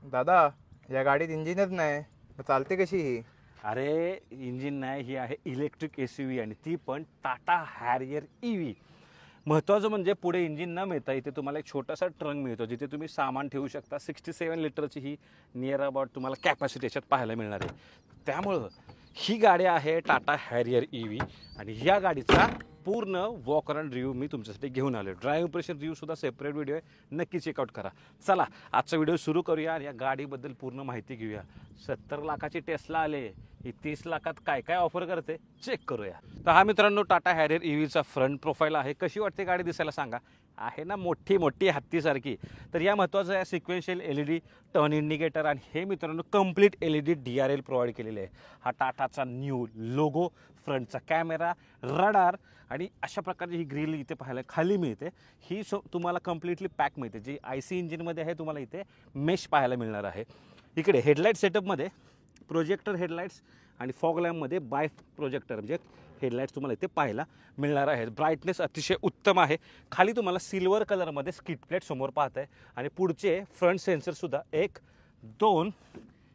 दादा, या गाडीत इंजिनच नाही, मग चालते कशी ही? अरे इंजिन नाही, ही आहे इलेक्ट्रिक SUV आणि ती पण टाटा हॅरियर EV. महत्त्वाचं म्हणजे पुढे इंजिन न मिळता इथे तुम्हाला एक छोटासा ट्रंक मिळतो जिथे तुम्ही सामान ठेवू शकता. 67 लिटरची ही नियर अबाउट तुम्हाला कॅपॅसिटी याच्यात पाहायला मिळणार आहे. त्यामुळं ही गाडी आहे टाटा हॅरियर EV आणि या गाडीचा पूर्ण वॉक अराउंड रिव्ह्यू मी तुमच्यासाठी घेऊन आलो. ड्राईव्ह इम्प्रेशन रिव्ह्यूसुद्धा सेपरेट व्हिडिओ आहे, नक्की चेकआउट करा. चला आजचा व्हिडिओ सुरू करूया आणि या गाडीबद्दल पूर्ण माहिती घेऊया. 70 लाखाची टेस्ला आले, ही 30 लाखात काय काय ऑफर करते चेक करूया. तर हा मित्रांनो टाटा हॅरियर EVचा फ्रंट प्रोफाईल आहे. कशी वाटते गाडी दिसायला सांगा? आहे ना मोठी मोठी हत्तीसारखी. तर या महत्त्वाचं आहे सिक्वेन्शियल LED टर्न इंडिकेटर आणि हे मित्रांनो कंप्लीट LED DRL प्रोव्हाइड केलेले आहे. हा टाटाचा न्यू लोगो, फ्रंटचा कॅमेरा, रडार आणि अशा प्रकारची ही ग्रिल इथे पाहायला खाली मिळते. ही तुम्हाला कम्प्लिटली पॅक मिळते. जी IC इंजिनमध्ये आहे तुम्हाला इथे मेश पाहायला मिळणार आहे. इकडे हेडलाईट सेटअपमध्ये प्रोजेक्टर हेडलाईट्स आणि फॉग लॅम्पमध्ये बाय प्रोजेक्टर म्हणजे हेडलाईट्स तुम्हाला इथे पाहायला मिळणार आहेत. ब्राईटनेस अतिशय उत्तम आहे. खाली तुम्हाला सिल्वर कलरमध्ये स्किट प्लेट समोर पाहत आहे आणि पुढचे फ्रंट सेन्सरसुद्धा 1, 2,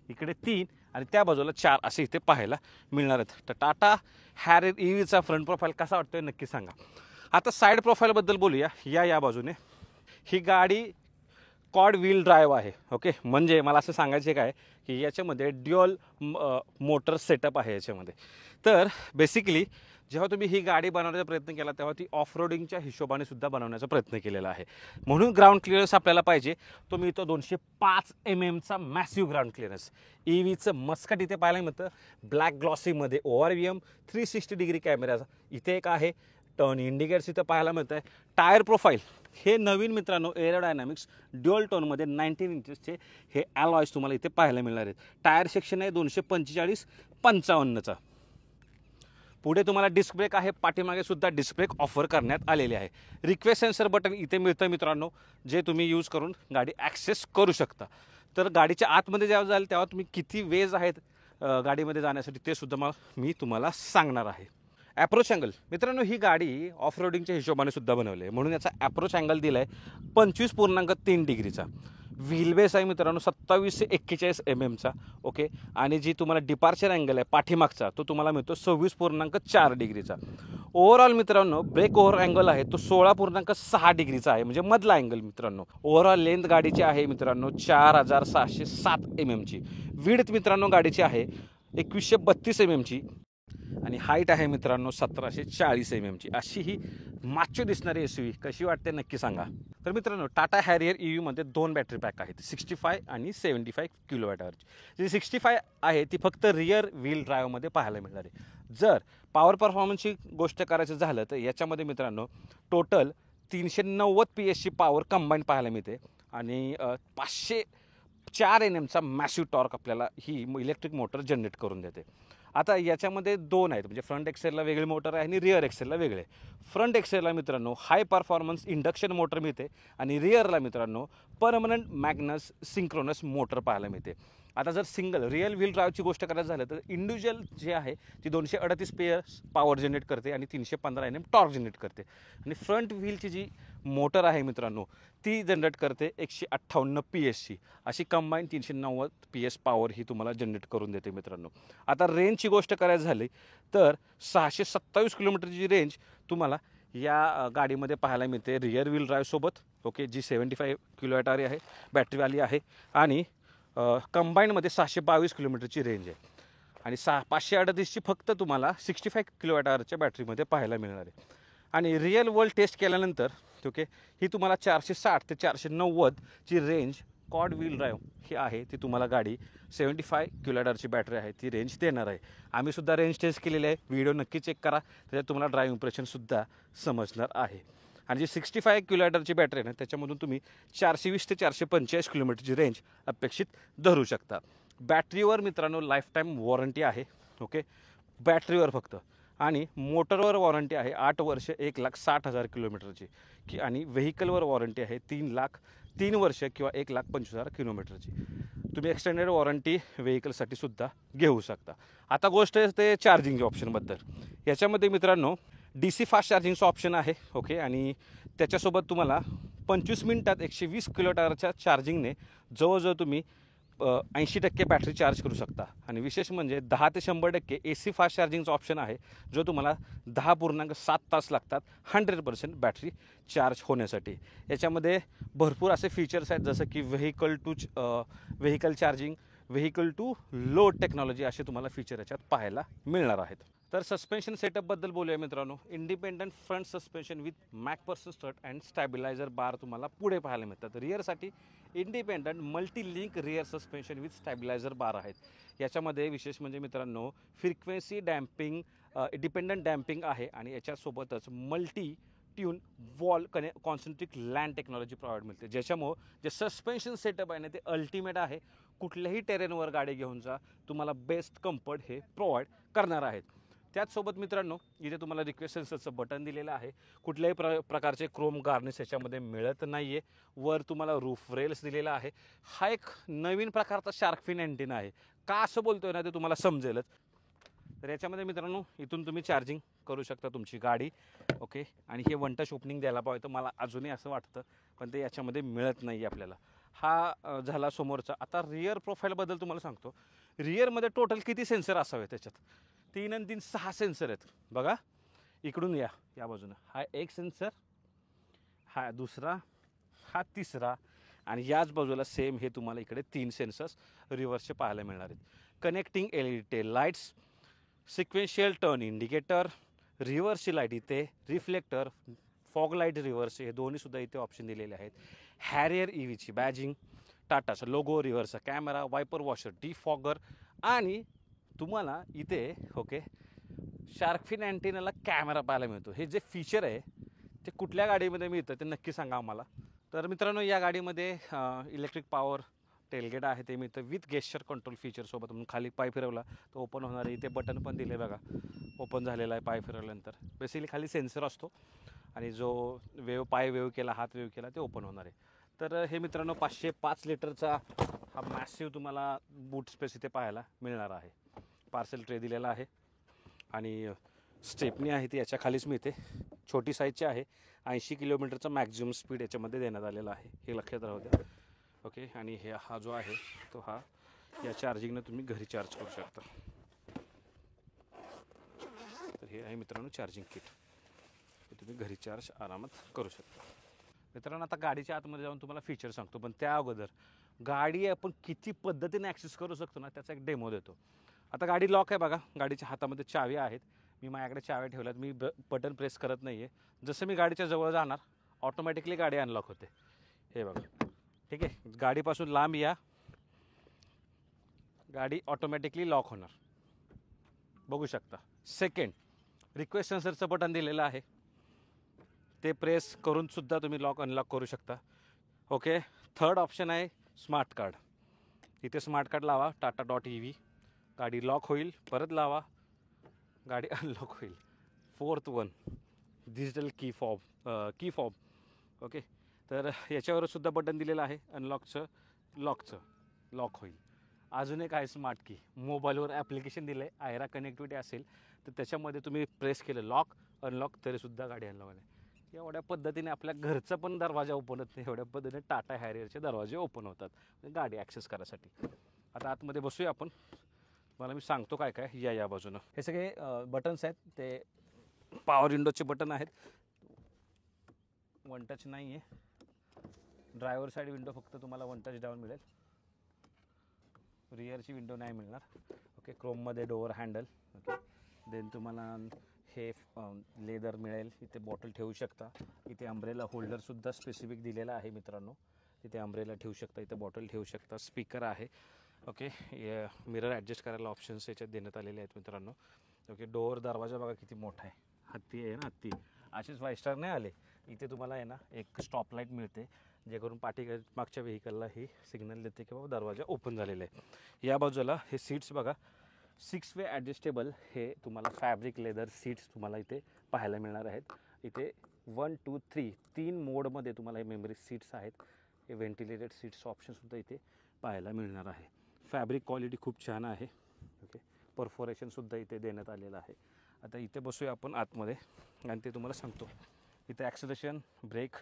इकडे 3 आणि त्या बाजूला 4 असे इथे पाहायला मिळणार आहेत. तर टाटा हॅरियर EVचा फ्रंट प्रोफाईल कसा वाटतोय नक्की सांगा. आता साईड प्रोफाईलबद्दल बोलूया. या बाजूने ही गाडी क्वाड व्हील ड्राईव्ह आहे. ओके, म्हणजे मला असं सांगायचं काय की याच्यामध्ये ड्युअल मोटर सेटअप आहे याच्यामध्ये. तर बेसिकली जेव्हा तुम्ही ही गाडी बनवण्याचा प्रयत्न केला तेव्हा ती ऑफ रोडिंगच्या हिशोबाने सुद्धा बनवण्याचा प्रयत्न केलेला आहे. म्हणून ग्राउंड क्लिअरन्स आपल्याला पाहिजे तो मिळतो 205 mm मॅसिव्ह ग्राउंड क्लिअरन्स. EVचं मस्कट इथे पाहायला मिळतं ब्लॅक ग्लॉसीमध्ये. ORVM 360 डिग्री कॅमेरा इथे एक आहे. टर्न इंडिकेटर्स इथं पाहायला मिळतं आहे. टायर प्रोफाईल हे नवीन मित्रांनो एरोडायनामिक्स ड्युअल टोनमध्ये 19 इंचेसचे हे अलॉयज तुम्हाला इथे पाहायला मिळणार आहेत. टायर सेक्शन आहे 245/55चा. पुढे तुम्हाला डिस्क ब्रेक आहे. पाठीमागे सुद्धा डिस्क ब्रेक ऑफर करण्यात आलेले आहे. रिक्वेस्ट सेन्सर बटन इथे मिळतं मित्रांनो, जे तुम्ही यूज करून गाडी ॲक्सेस करू शकता. तर गाडीच्या आतमध्ये जेव्हा जाल तेव्हा तुम्ही किती वेज आहेत गाडीमध्ये जाण्यासाठी ते सुद्धा मी तुम्हाला सांगणार आहे. ॲप्रोच अँगल मित्रांनो, ही गाडी ऑफ रोडिंगच्या हिशोबाने सुद्धा बनवली आहे म्हणून याचा ॲप्रोच अँगल दिला आहे 25.3 डिग्रीचा. व्हील बेस आहे मित्रांनो 27 ते 41 mm. ओके, आणि जी तुम्हाला डिपार्चर अँगल आहे पाठीमागचा तो तुम्हाला मिळतो 26.4 डिग्रीचा. ओव्हरऑल मित्रांनो ब्रेक ओव्हर अँगल आहे तो 16.6 डिग्रीचा आहे, म्हणजे मधला अँगल मित्रांनो. ओव्हरऑल लेंथ गाडीची आहे मित्रांनो 4607 mm. विड्थ मित्रांनो गाडीची आहे 2132 mm आणि हाईट आहे मित्रांनो 1740 mm. अशी ही माचो दिसणारी SUV कशी वाटते नक्की सांगा. तर मित्रांनो टाटा हॅरियर EVमध्ये 2 बॅटरी पॅक आहेत, 65 आणि 75 kWhची. जी 65 आहे ती फक्त रिअर व्हील ड्राईव्हमध्ये पाहायला मिळणार आहे. जर पॉवर परफॉर्मन्सची गोष्ट करायचं झालं तर याच्यामध्ये मित्रांनो टोटल 390 PS पॉवर कंबाईन पाहायला मिळते आणि 504 Nmचा मॅसिव्ह टॉर्क आपल्याला ही इलेक्ट्रिक मोटर जनरेट करून देते. आता याच्यामध्ये 2 आहेत, म्हणजे फ्रंट एक्सेलला वेगळी मोटर आहे आणि रिअर एक्सेलला वेगळे. फ्रंट एक्सेलला मित्रांनो हाय परफॉर्मन्स इंडक्शन मोटर मिळते आणि रिअरला मित्रांनो परमनंट मॅग्नस सिंक्रोनस मोटर पाहायला मिळते. आता जर सिंगल रिअल व्हील ड्राईव्हची गोष्ट करायचं झालं तर इंडिव्हिज्युअल जे आहे ती 238 PS पॉवर जनरेट करते आणि 315 Nm टॉर्क जनरेट करते. आणि फ्रंट व्हीलची जी मोटर आहे मित्रांनो ती जनरेट करते 158 PS. अशी कंबाईन 390 PS पॉवर ही तुम्हाला जनरेट करून देते मित्रांनो. आता रेंजची गोष्ट करायची झाली तर 627 किलोमीटरची रेंज तुम्हाला या गाडीमध्ये पाहायला मिळते रिअर व्हील ड्राईव्हसोबत. ओके, जी 75 kWh आहे, बॅटरीवाली आहे आणि कंबाईनमध्ये 622 किलोमीटरची रेंज आहे आणि 538ची फक्त तुम्हाला 65 kWhच्या बॅटरीमध्ये पाहायला मिळणार आहे. आणि रिअल वर्ल्ड टेस्ट केल्यानंतर ओके ही तुम्हाला 460 ते 490ची रेंज क्वाड व्हील ड्राईव्ह ही आहे ती तुम्हाला गाडी 75 kWhची बॅटरी आहे ती रेंज देणार आहे. आम्ही सुद्धा रेंज टेस्ट केलेली आहे, व्हिडिओ नक्की चेक करा, त्याच्यात तुम्हाला ड्राईव्ह इम्प्रेशनसुद्धा समजणार आहे. आणि जी 65 kWhची बॅटरी आहे ना त्याच्यामधून तुम्ही 420 ते 445 किलोमीटरची रेंज अपेक्षित धरू शकता. बॅटरीवर मित्रांनो लाईफ टाईम वॉरंटी आहे. ओके, बॅटरीवर फक्त. आणि मोटरवर वॉरंटी आहे 8 वर्ष 1,60,000 किलोमीटरची की आणि व्हेकलवर वॉरंटी आहे 3 वर्ष किंवा 1,25,000 किलोमीटरची. तुम्ही एक्सटेंडेड वॉरंटी व्हेकलसाठी सुद्धा घेऊ शकता. आता गोष्ट आहे ते चार्जिंगच्या ऑप्शनबद्दल. याच्यामध्ये मित्रांनो DC फास्ट चार्जिंगचं ऑप्शन आहे. ओके, आणि त्याच्यासोबत तुम्हाला 25 मिनिटात 120 kWhच्या चार्जिंगने जवळजवळ तुम्ही 80% बॅटरी चार्ज करू शकता. आणि विशेष म्हणजे 10 ते 100% AC फास्ट चार्जिंगचा ऑप्शन आहे, जो तुम्हाला 10.7 तास लागतात 100% बॅटरी चार्ज होण्यासाठी. याच्यामध्ये भरपूर असे फीचर्स आहेत, जसं की vehicle charging, vehicle to load technology असे तुम्हाला फीचर याच्यात पाहायला मिळणार आहेत. तर सस्पेन्शन सेटअपबद्दल बोलूया मित्रांनो. Independent front suspension with McPherson strut and stabiliser bar तुम्हाला पुढे पाहायला मिळतात. रिअरसाठी independent multi link rear suspension with stabiliser bar आहेत. याच्यामध्ये विशेष म्हणजे मित्रांनो फ्रिक्वेन्सी डॅम्पिंग डिपेंडंट डॅम्पिंग आहे आणि याच्यासोबतच multi tune valve concentric land technology provide मिळते, ज्याच्यामुळं जे सस्पेन्शन सेटअप आहे ना ते अल्टिमेट आहे. कुठल्याही टेरेनवर गाडी घेऊन जा, तुम्हाला बेस्ट कम्फर्ट हे प्रोव्हाइड करणार आहेत. त्याचसोबत मित्रांनो इथे तुम्हाला रिक्वेस्ट सेन्सरचं बटन दिलेलं आहे. कुठल्याही प्रकारचे क्रोम गार्निश याच्यामध्ये मिळत नाही आहे. वर तुम्हाला रूफ रेल्स दिलेला आहे. हा एक नवीन प्रकारचा शार्क फिन अँटेना आहे. का असं बोलतोय ना ते तुम्हाला समजेलच. तर याच्यामध्ये मित्रांनो इथून तुम्ही चार्जिंग करू शकता तुमची गाडी. ओके, आणि हे वन टच ओपनिंग द्यायला पाहिजे मला अजूनही असं वाटतं, पण ते याच्यामध्ये मिळत नाही आपल्याला. हा झाला समोरचा. आता रिअर प्रोफाईलबद्दल तुम्हाला सांगतो. रिअरमध्ये टोटल किती सेन्सर असावे त्याच्यात? 3 आणि 3 6 सेन्सर आहेत बघा. इकडून या बाजूनं हा एक सेन्सर, हा दुसरा, हा तिसरा, आणि याच बाजूला सेम हे तुम्हाला इकडे 3 सेन्सर्स रिव्हर्सचे पाहायला मिळणार आहेत. Connecting LED tail lights, sequential turn indicator, रिव्हर्सची लाईट इथे, रिफ्लेक्टर, फॉग लाईट रिव्हर्स हे दोन्हीसुद्धा इथे ऑप्शन दिलेले आहेत. हॅरियर EVची बॅजिंग, टाटाचा लोगो, रिव्हर्सचा कॅमेरा, वायपर वॉशर, डिफॉगर, आणि तुम्हाला इथे ओके शार्क फिन अँटेनाला कॅमेरा पाहायला मिळतो. हे जे फीचर आहे ते कुठल्या गाडीमध्ये मिळतं ते नक्की सांगा आम्हाला. तर मित्रांनो या गाडीमध्ये इलेक्ट्रिक पॉवर टेलगेट आहे ते मिळतं विथ गेस्चर कंट्रोल फीचरसोबत. म्हणून खाली पाय फिरवला तर ओपन होणार आहे. इथे बटन पण दिले बघा, ओपन झालेला आहे पाय फिरवल्यानंतर. बेसिकली खाली सेन्सर असतो आणि जो पाय वेव केला, हात वेव केला ते ओपन होणार आहे. तर हे मित्रांनो 505 लिटरचा हा मॅसिव्ह तुम्हाला बूट स्पेस इथे पाहायला मिळणार आहे. पार्सल ट्रे दिलेला आहे आणि स्टेपनी आहे ती याच्या खालीच मिळते. छोटी साईजची आहे. 80 किलोमीटरचा मॅक्झिमम स्पीड याच्यामध्ये देण्यात आलेला आहे, हे लक्षात राहू द्या. ओके, आणि हा जो आहे तो या चार्जिंगनं तुम्ही घरी चार्ज करू शकता. तर हे आहे मित्रांनो चार्जिंग किट, हे तुम्ही घरी चार्ज आरामात करू शकता. मित्रांनो आता गाडीच्या आतमध्ये जाऊन तुम्हाला फीचर सांगतो, पण त्या अगोदर गाडी आपण किती पद्धतीने ॲक्सेस करू शकतो ना त्याचा एक डेमो देतो. आता गाडी लॉक आहे बघा, गाडीच्या हातामध्ये चाव्या आहेत. मी माझ्याकडे चाव्या ठेवल्यात, मी बटन प्रेस करत नाही आहे. जसं मी गाडीच्या जवळ जाणार ऑटोमॅटिकली गाडी अनलॉक होते. हे बघा, ठीक आहे. गाडीपासून लांब या, गाडी ऑटोमॅटिकली लॉक होणार, बघू शकता. सेकंड, रिक्वेस्ट सेन्सरचं बटन दिलेलं आहे, ते प्रेस करून सुद्धा तुम्ही लॉक अनलॉक करू शकता. ओके, थर्ड ऑप्शन आहे स्मार्ट कार्ड. इथे स्मार्ट कार्ड लावा, Tata.ev, गाडी लॉक होईल. परत लावा, गाडी अनलॉक होईल. Fourth one, digital key fob. Okay, तर याच्यावर सुद्धा बटन दिलेलं आहे अनलॉकचं, लॉक होईल. अजून एक आहे स्मार्ट की, मोबाईलवर ॲप्लिकेशन दिलं आहे, आयरा कनेक्टिव्हिटी असेल तर त्याच्यामध्ये तुम्ही प्रेस केलं लॉक अनलॉक तरीसुद्धा गाडी अनलॉक आहे. एवढ्या पद्धतीने आपल्या घरचा पण दरवाजा ओपन होत नाही, एवढ्या पद्धतीने टाटा हॅरियरचे दरवाजे ओपन होतात गाडी ॲक्सेस करायसाठी. आता आतमध्ये बसूया आपण, मला मी सांगतो काय काय. या बाजूनं हे सगळे बटन्स आहेत, ते पॉवर विंडोचे बटन आहेत. वन टच नाही आहे. ड्रायव्हर साईड विंडो फक्त तुम्हाला वन टच डाऊन मिळेल, रिअरची विंडो नाही मिळणार. ओके, क्रोममध्ये डोअर हँडल. ओके, देन तुम्हाला हे लेदर मिळेल. इथे बॉटल ठेवू शकता. इथे अम्ब्रेला होल्डरसुद्धा स्पेसिफिक दिलेला आहे मित्रांनो, तिथे अम्ब्रेला ठेवू शकता, इथे बॉटल ठेवू शकता. स्पीकर आहे. ओके, मिरर ॲडजस्ट करायला ऑप्शन्स याच्यात देण्यात आलेले आहेत मित्रांनो. ओके, डोअर दरवाजा बघा किती मोठा आहे, हत्ती आहे ना, हत्ती. असेच 5 स्टार नाही आले. इथे तुम्हाला आहे ना एक स्टॉप लाईट मिळते, जे करून मागच्या व्हेकलला ही सिग्नल देते की बाबा दरवाजा ओपन झालेला आहे. या बाजूला हे सीट्स बघा, 6 वे ॲडजस्टेबल, हे तुम्हाला फॅब्रिक लेदर सीट्स तुम्हाला इथे पाहायला मिळणार आहेत. इथे 1 2 3 मोडमध्ये तुम्हाला हे मेमरी सीट्स आहेत. हे व्हेंटिलेटेड सीट्स ऑप्शनसुद्धा इथे पाहायला मिळणार आहे. फॅब्रिक क्वालिटी खूप छान आहे. ओके, परफोरेशनसुद्धा इथे देण्यात आलेलं आहे. आता इथे बसूया आपण आतमध्ये आणि ते तुम्हाला सांगतो इथे ॲक्सिलेशन, ब्रेक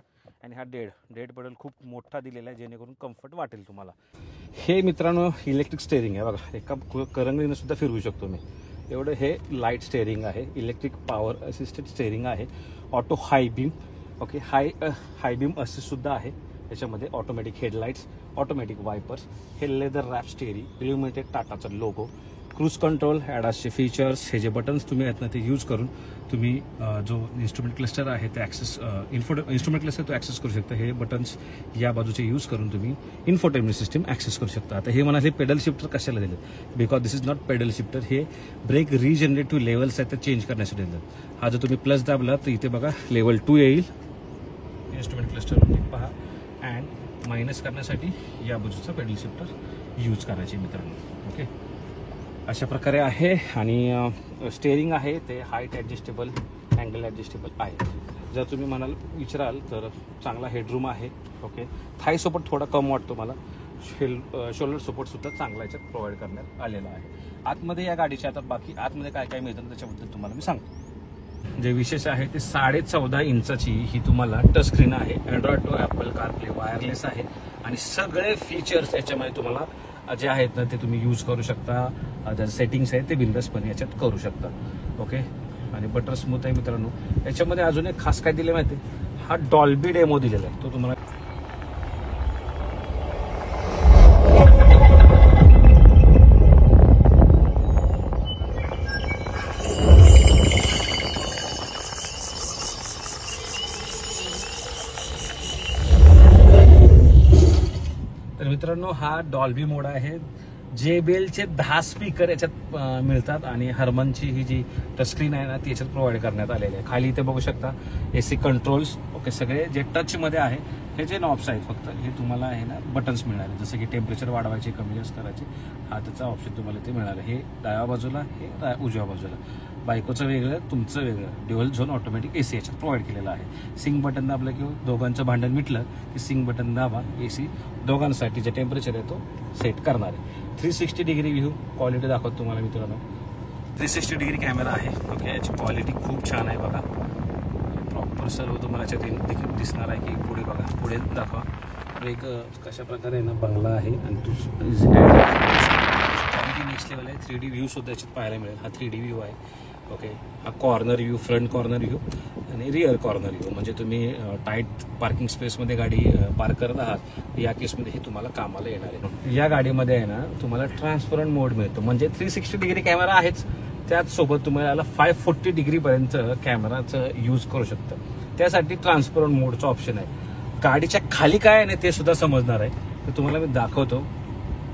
आणि हा डेड पेडल खूप मोठा दिलेला आहे जेणेकरून कम्फर्ट वाटेल तुम्हाला. हे मित्रांनो इलेक्ट्रिक स्टेअरिंग आहे बघा, एका करंगळीनं सुद्धा फिरवू शकतो मी एवढं. हे लाईट स्टेअरिंग आहे, इलेक्ट्रिक पॉवर असिस्टेड स्टेअरिंग आहे, auto high beam. Okay, high beam assist सुद्धा आहे याच्यामध्ये. ऑटोमॅटिक हेडलाईट्स, ऑटोमॅटिक वायपर्स, हे लेदर रॅप स्टेअरिंग, लिमिटेड टाटाचा लोगो, क्रूज कंट्रोल, ॲडासचे फीचर्स. हे जे बटन्स तुम्ही आहेत ना ते यूज करून तुम्ही जो इन्स्ट्रुमेंट क्लस्टर आहे ते ॲक्सेस इन्स्ट्रुमेंट क्लस्टर तो ॲक्सेस करू शकता. हे बटन्स या बाजूचे यूज करून तुम्ही इन्फोटेनमेंट सिस्टीम ॲक्सेस करू शकता. आता हे म्हणाले पेडल शिफ्टर कशाला दिले, because this is not pedal shifter, हे ब्रेक रिजनरेटिव्ह लेवल्स आहेत ते चेंज करण्यासाठी दिलं. हा जर तुम्ही प्लस दाबला तर इथे बघा लेवल 2 येईल इन्स्ट्रुमेंट क्लस्टर पहा. अँड मायनस करण्यासाठी या बाजूचा पेडल शिफ्टर यूज करायचे मित्रांनो. ओके, अशा प्रकारे आहे. आणि स्टेअरिंग आहे ते हाईट ॲडजस्टेबल, अँगल ॲडजस्टेबल आहे. जर तुम्ही विचाराल तर चांगला हेडरूम आहे. ओके, थाय सपोर्ट थोडा कम वाटतो मला, शोल्डर सपोर्टसुद्धा चांगला याच्यात प्रोव्हाइड करण्यात आलेला आहे. आतमध्ये या गाडीच्या आता बाकी आतमध्ये काय काय मिळतं त्याच्याबद्दल तुम्हाला मी सांगतो. जे विशेष आहे ते 14.5 इंचाची ही तुम्हाला टच स्क्रीन आहे. Android to Apple CarPlay wireless आहे आणि सगळे फीचर्स याच्यामध्ये तुम्हाला जे आहेत ना ते तुम्ही यूज करू शकता. ज्या सेटिंग्स आहेत ते बिंदासपणे याच्यात करू शकता. ओके, आणि बटर स्मूथ आहे मित्रांनो. याच्यामध्ये अजून एक खास काय दिले माहिती, हा डॉल्बी डेमो दिलेला आहे तो तुम्हाला. तर मित्रांनो हा डॉल्बी मोड आहे. JBLचे 10 स्पीकर याच्यात मिळतात आणि हरमनची ही जी टचस्क्रीन आहे ना ती याच्यात प्रोव्हाइड करण्यात आलेली आहे. खाली इथे बघू शकता AC कंट्रोल्स. ओके, सगळे जे टचमध्ये आहे हे जे नॉब्स आहेत फक्त हे तुम्हाला आहे ना बटन्स मिळणार आहे. जसं की टेम्परेचर वाढवायचे, कमी जास्त करायचे, हा त्याचा ऑप्शन तुम्हाला इथे मिळणार आहे. हे डाव्या बाजूला, हे उजव्या बाजूला. बायकोचं वेगळं, तुमचं वेगळं. ड्युअल झोन ऑटोमॅटिक AC याच्यात प्रोव्हाइड केलेला आहे. सिंग बटन दाबलं किंवा दोघांचं भांडण मिटलं की सिंग बटन दाबा, AC दोघांसाठी जे टेम्परेचर आहे तो सेट करणार आहे. 360 डिग्री व्ह्यू क्वालिटी दाखवतो तुम्हाला मित्रांनो. 360 डिग्री कॅमेरा आहे. ओके, याची क्वालिटी खूप छान आहे बघा. प्रॉपर सर्व तुम्हाला याच्यात देखील दिसणार आहे की पुढे बघा, पुढे दाखवा. एक कशा प्रकारे ना बंगला आहे आणि नेक्स्ट लेवल आहे. 3D व्ह्यू सुद्धा याच्यात पाहायला मिळेल. हा 3D व्ह्यू आहे. ओके, हा corner view, front corner view आणि रिअर कॉर्नर व्ह्यू. म्हणजे तुम्ही टाईट पार्किंग स्पेसमध्ये गाडी पार्क करत आहात या केसमध्ये हे तुम्हाला कामाला येणार आहे. या गाडीमध्ये आहे ना तुम्हाला ट्रान्सपरंट मोड मिळतो. म्हणजे 360 डिग्री कॅमेरा आहेच, त्याचसोबत तुम्हाला 540 डिग्रीपर्यंत कॅमेराचं यूज करू शकतं. त्यासाठी ट्रान्सपरंट मोडचं ऑप्शन आहे. गाडीच्या खाली काय आहे ना ते सुद्धा समजणार आहे, तर तुम्हाला मी दाखवतो.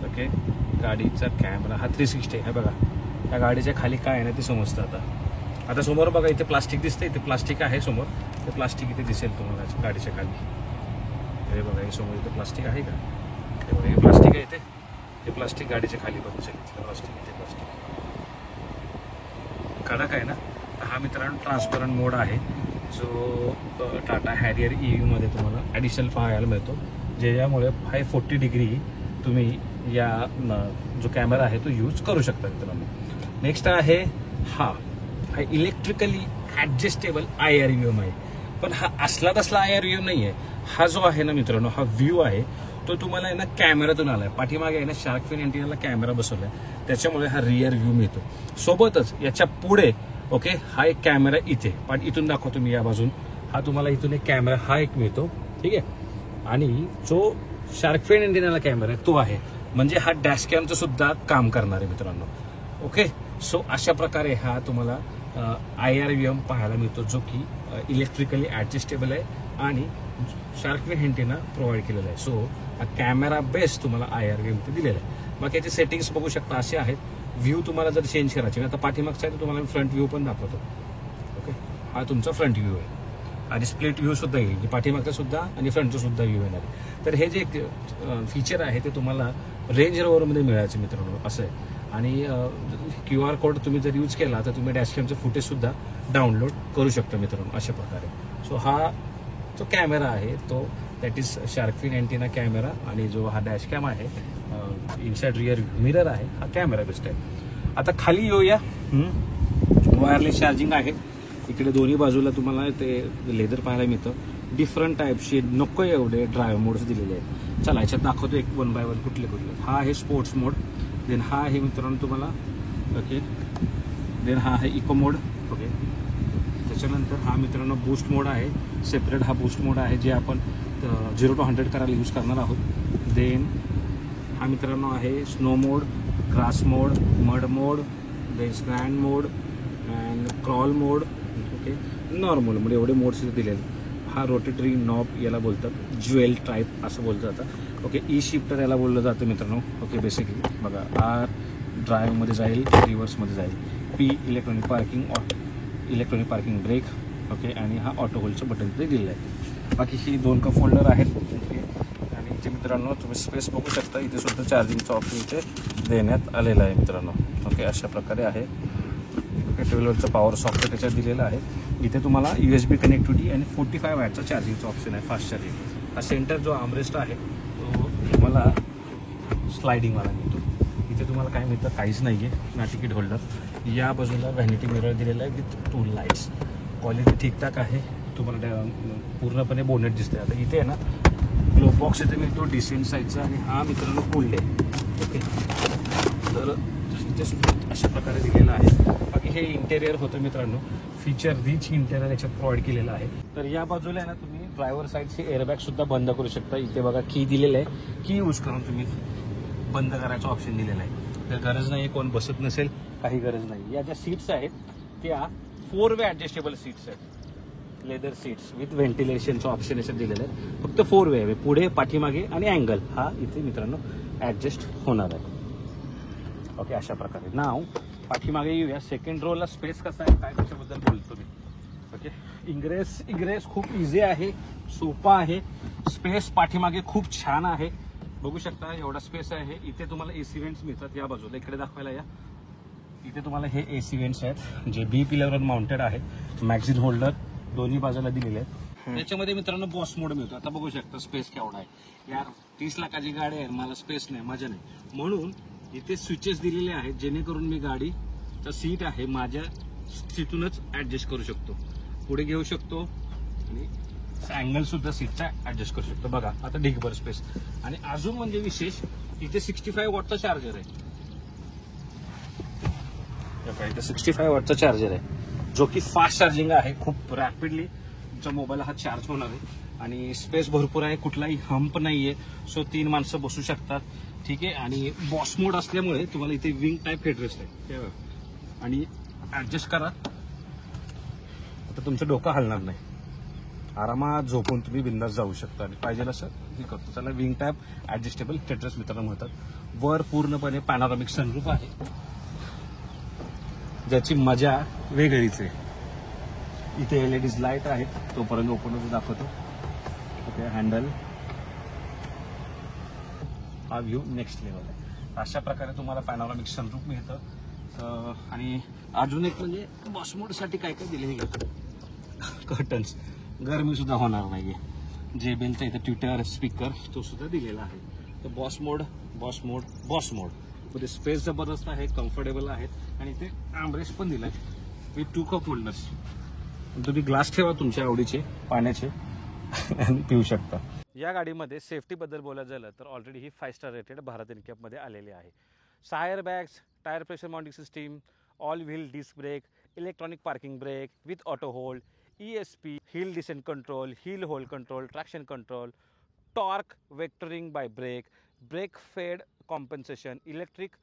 ओके, गाडीचा कॅमेरा हा 360 आहे बघा. या गाडीच्या खाली काय आहे ना ते समजतं. आता समोर बघा इथे प्लास्टिक दिसतं, इथे प्लास्टिक आहे समोर. ते प्लास्टिक इथे दिसेल तुम्हाला गाडीच्या खाली. हे बघा हे समोर इथे प्लास्टिक आहे का, हे बघा हे प्लास्टिक आहे इथे. हे प्लास्टिक गाडीच्या खाली बघू शकतो. प्लास्टिक इथे प्लास्टिक कडक आहे ना. हा मित्रांनो ट्रान्सपरंट मोड आहे जो टाटा हॅरियर EV मध्ये तुम्हाला ॲडिशनल पाहायला मिळतो, ज्यामुळे 540 डिग्री तुम्ही या जो कॅमेरा आहे तो यूज करू शकता मित्रांनो. नेक्स्ट आहे हा इलेक्ट्रिकली ॲडजस्टेबल IRVM आहे. पण हा असला तसला IRVM नाही आहे. हा जो आहे ना मित्रांनो हा व्ह्यू आहे तो तुम्हाला आहे ना कॅमेऱ्यातून आलाय. पाठीमागे आहे ना शार्क फिन अँटेनाला कॅमेरा बसवलाय, त्याच्यामुळे हा रिअर व्ह्यू मिळतो. सोबतच याच्या पुढे ओके हा एक कॅमेरा इथे, पण इथून दाखवतो मी या बाजून. हा तुम्हाला इथून एक कॅमेरा हा एक मिळतो, ठीक आहे. आणि जो शार्क फिन अँटेनाला कॅमेरा आहे तो आहे, म्हणजे हा डॅशकॅमचं सुद्धा काम करणार आहे मित्रांनो. ओके, सो अशा प्रकारे हा तुम्हाला IRVM पाहायला मिळतो, जो की इलेक्ट्रिकली ॲडजस्टेबल आहे आणि शार्क फिन अँटेना प्रोव्हाइड केलेला आहे. सो हा कॅमेरा बेस तुम्हाला IRVM इथे दिलेला आहे. मग याचे सेटिंग्स बघू शकता असे आहेत. व्ह्यू तुम्हाला जर चेंज करायचे आता पाठीमागचा आहे तर तुम्हाला फ्रंट व्ह्यू पण दाखवतो. ओके, हा तुमचा फ्रंट व्ह्यू आहे आणि स्प्लिट व्ह्यू सुद्धा येईल, पाठीमागचा सुद्धा आणि फ्रंटचा सुद्धा व्ह्यू येणार आहे. तर हे जे फीचर आहे ते तुम्हाला रेंज रोवरमध्ये मिळायचं मित्रांनो असं आहे. आणि QR कोड तुम्ही जर यूज केला तर तुम्ही डॅशकॅमचं फुटेज सुद्धा डाउनलोड करू शकता मित्रांनो अशा प्रकारे. सो हा जो कॅमेरा आहे तो that is shark fin antenna camera, आणि जो हा डॅशकॅम आहे इनसाइड रिअर मिरर आहे हा कॅमेरा बेस्ट आहे. आता खाली येऊया. वायरलेस चार्जिंग आहे, इकडे दोन्ही बाजूला तुम्हाला ते लेदर पाहायला मिळतं. डिफरंट टाईपचे नको एवढे ड्रायव्ह मोड्स दिलेले आहेत. चला याच्यात दाखवतो एक 1 बाय 1 कुठले कुठले. हा आहे स्पोर्ट्स मोड, देन हा आहे मित्रांनो तुम्हाला ओके, देन हा आहे इको मोड ओके. त्याच्यानंतर हा मित्रांनो बूस्ट मोड आहे, सेपरेट हा बूस्ट मोड आहे जे आपण 0 to 100 करायला यूज करणार आहोत. देन हा मित्रांनो आहे snow mode, grass mode, mud mode, then स्क्रॅन mode and crawl mode okay. Normal म्हणजे एवढे मोड्स इथे दिलेले. हा रोटेटरी नॉब याला बोलतात, ज्वेल टाईप असं बोललं जातं ओके. ई शिफ्टर याला बोललं जातं मित्रांनो ओके. बेसिकली बघा, आर ड्राईव्हमध्ये जाईल, रिव्हर्समध्ये जाईल. P electronic parking break okay. आणि हा ऑटो होल्डचं बटन इथे दिलेलं आहे. बाकी ही 2 कप होल्डर आहेत ओके. आणि इथे मित्रांनो तुम्ही स्पेस बघू शकता, इथे सुद्धा चार्जिंगचं ऑप्शन इथे देण्यात आलेलं आहे मित्रांनो ओके. अशा प्रकारे आहे ओके. 12 वोल्टचं पॉवर सॉकेट त्याच्यात दिलेलं आहे. इथे तुम्हाला USB कनेक्टिव्हिटी आणि 45 वॅटचा चार्जिंगचा ऑप्शन आहे, फास्ट चार्जिंग. हा सेंटर जो आर्मरेस्ट आहे तो तुम्हाला स्लायडिंगवाला मिळतो. इथे तुम्हाला काय मिळतं, काहीच नाही आहे ना. तिकीट होल्डर, या बाजूला व्हॅनिटी मिरर दिलेला आहे विथ 2 लाईट्स. क्वालिटी ठीकठाक आहे, तुम्हाला पूर्णपणे बोनेट दिसते. आता इथे आहे ना ग्लो बॉक्स इथे मिळतो डिसेंट साईजचा, आणि हा मित्रांनो कूल्ड आहे ओके. तर इथे सुद्धा अशा प्रकारे दिलेलं आहे. बाकी हे इंटेरियर होतं मित्रांनो, फीचर रिच इंटेरियर याच्यात प्रोव्हाइड केलेलं आहे. तर या बाजूला आहे ना तुम्ही ड्रायव्हर साईडचे एअरबॅग सुद्धा बंद करू शकता. इथे बघा की दिलेलं आहे, की यूज करून तुम्ही बंद करायचं ऑप्शन दिलेलं आहे. तर गरज नाही, कोण बसत नसेल काही गरज नाही. या ज्या सीट्स आहेत त्या 4 वे ॲडजस्टेबल सीट्स आहेत, लेदर सीट्स विथ व्हेंटिलेशनचं ऑप्शन याच्यात दिलेलं आहे. फक्त 4 वे आहे, पुढे पाठीमागे आणि अँगल हा इथे मित्रांनो ॲडजस्ट होणार आहे ओके. अशा प्रकारे नाव पाठीमागे येऊया. सेकंड रोला स्पेस कसा आहे काय त्याच्याबद्दल बोलतो मी ओके. इग्रेस खूप इझी आहे, सोपा आहे. स्पेस पाठीमागे खूप छान आहे, बघू शकता एवढा स्पेस आहे. इथे तुम्हाला AC वेंट्स मिळतात. या बाजूला इकडे दाखवायला या, इथे तुम्हाला हे AC वेंट्स आहेत जे बी पिलरवर माउंटेड आहेत. मॅगझिन होल्डर दोन्ही बाजूला दिलेले आहेत. त्याच्यामध्ये मित्रांनो बॉस मोड मिळतो. आता बघू शकता स्पेस केवढा आहे. यार 30 लाखाची गाडी आहे, मला स्पेस नाही, मजा नाही, म्हणून इथे स्विचेस दिलेले आहेत जेणेकरून मी गाडीचा सीट आहे माझ्या सीटूनच ऍडजस्ट करू शकतो, पुढे घेऊ शकतो आणि अँगल सुद्धा सीटचा ऍडजस्ट करू शकतो. बघा आता ढिगभर स्पेस. आणि अजून म्हणजे विशेष, इथे 65 वॉटचा चार्जर आहे. इथे 65 वॉटचा चार्जर आहे जो की फास्ट चार्जिंग आहे. खूप रॅपिडली तुमचा मोबाईल हा चार्ज होणार आहे. आणि स्पेस भरपूर आहे, कुठलाही हंप नाहीये, सो 3 माणसं बसू शकतात ठीक आहे. आणि बॉस मोड असल्यामुळे तुम्हाला इथे विंग टाईप हेडरेस्ट आहे आणि ऍडजस्ट करा. आता तुमचं डोकं हलणार नाही, आरामात झोपून तुम्ही बिंदास जाऊ शकता. आणि पाहिजे असं हे करतो. त्याला विंग टाईप ऍडजस्टेबल हेडरेस्ट मित्रांनो म्हणतात. वर पूर्णपणे पॅनोरामिक सनरूफ आहे ज्याची मजा वेगळीच आहे. इथे LEDs लाईट आहेत, तोपर्यंत ओपन होऊन दाखवतो ओके. हँडल, हा व्ह्यू नेक्स्ट लेवल आहे. अशा प्रकारे तुम्हाला पॅनोरामिक सनरूफ मिळतं. आणि अजून एक म्हणजे बॉस मोडसाठी काय काय दिले कर्टन्स, गरमी सुद्धा होणार नाहीये. JBLचा इथे ट्विटर स्पीकर तो सुद्धा दिलेला आहे. तर बॉस मोड मध्ये स्पेस जबरदस्त आहे, कम्फर्टेबल आहेत. आणि इथे आर्मरेस्ट पण दिलाय विथ 2 कप होल्डर्स. तुम्ही ग्लास ठेवा तुमच्या आवडीचे पाण्याचे आणि पिऊ शकता. या गाडीमध्ये सेफ्टीबद्दल बोलायचं झालं तर ऑलरेडी ही 5 स्टार रेटेड भारत एनकॅपमध्ये आलेली आहे. 6 airbags, tyre pressure mounting system, all wheel disc brake, electronic parking brake with auto hold, ESP, hill descent control, hill hold control, traction control, torque vectoring by brake fade compensation, electric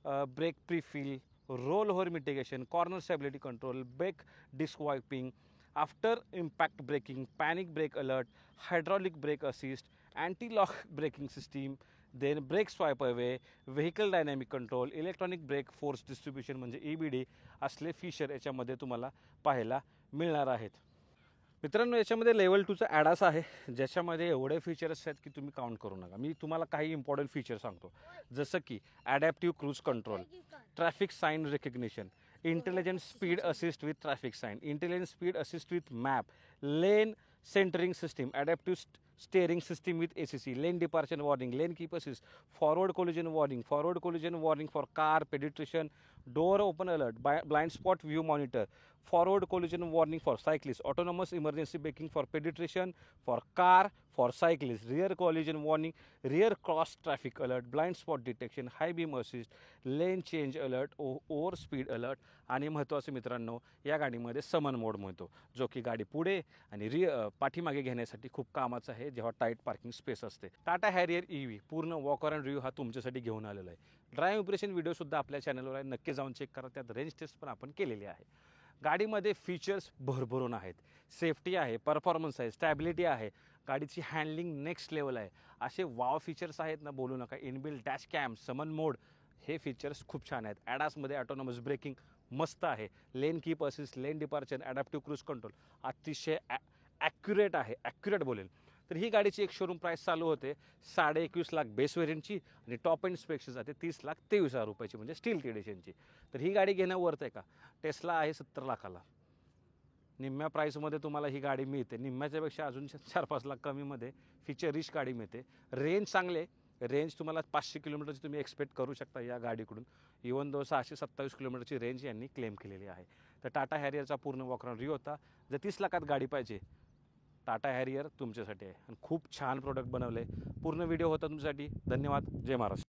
brake prefill, roll over mitigation, corner stability control, brake disc wiping, after impact braking, panic brake alert, hydraulic brake assist, anti lock braking system, then break swipe away, vehicle dynamic control, electronic brake force distribution म्हणजे EBD असले feature याच्यामध्ये तुम्हाला पाहायला मिळणार आहेत. मित्रांनो याच्यामध्ये level 2चा ADAS आहे ज्याच्यामध्ये एवढे फीचर्स आहेत की तुम्ही काउंट करू नका. मी तुम्हाला काही इम्पॉर्टंट फीचर सांगतो, जसं की adaptive cruise control, traffic sign recognition, intelligent speed assist with traffic sign, intelligent speed assist with map, lane centring system, adaptive steering system with ACC, lane departure warning, lane keep assist, forward collision warning for car, pedestrian, door open alert, blind spot view monitor, forward collision warning for cyclist, autonomous emergency braking for pedestrian, for car, for cyclist, rear collision warning, rear cross traffic alert, blind spot detection, high beam assist, lane change alert, over speed alert आणि महत्त्वाचं मित्रांनो या गाडीमध्ये समन मोड मिळतो जो की गाडी पुढे आणि पाठीमागे घेण्यासाठी खूप कामाचा आहे जेव्हा टाईट पार्किंग स्पेस असते. टाटा हॅरियर EV पूर्ण वॉकर अँड रिव्ह्यू हा तुमच्यासाठी घेऊन आलेला आहे. ड्राईव्ह इम्प्रेशन व्हिडिओसुद्धा आपल्या चॅनलवर आहे, नक्की जाऊन चेक करा. त्यात रेंज टेस्ट पण आपण केलेली आहे. गाडीमध्ये फीचर्स भरभरून आहेत, सेफ्टी आहे, परफॉर्मन्स आहे, स्टॅबिलिटी आहे, गाडीची हँडलिंग नेक्स्ट लेवल आहे. असे वाव फीचर्स आहेत ना बोलू नका. इनबिल्ट डॅश कॅम, समन मोड हे फीचर्स खूप छान आहेत. ॲडासमध्ये ऑटोनॉमस ब्रेकिंग मस्त आहे. लेन keep assist, lane departure, adaptive cruise control अतिशय ॲक्युरेट बोलेल. तर ही गाडीची एक शोरूम प्राईस चालू होते 21.5 लाख बेस व्हेरियंटची आणि टॉप एंड स्पेक्स जाते 30,23,000 रुपयाची म्हणजे स्टील एडिशनची. तर ही गाडी घेणं वर्थ आहे का? टेस्ला आहे 70 लाखाला, निम्म्या प्राईसमध्ये तुम्हाला ही गाडी मिळते. निम्म्याच्यापेक्षा अजून 4-5 लाख कमीमध्ये फीचर रिच गाडी मिळते. रेंज चांगले, रेंज तुम्हाला 500 किलोमीटरची तुम्ही एक्सपेक्ट करू शकता या गाडीकडून. इवन 627 किलोमीटरची रेंज यांनी क्लेम केलेली आहे. तर टाटा हॅरियरचा पूर्ण वॉकराउंड रिव्ह्यू होता. जर 30 लाखात गाडी पाहिजे टाटा हॅरियर तुमच्यासाठी आहे आणि खूप छान प्रोडक्ट बनवले. पूर्ण व्हिडिओ होता तुमच्यासाठी. धन्यवाद. जय महाराष्ट्र.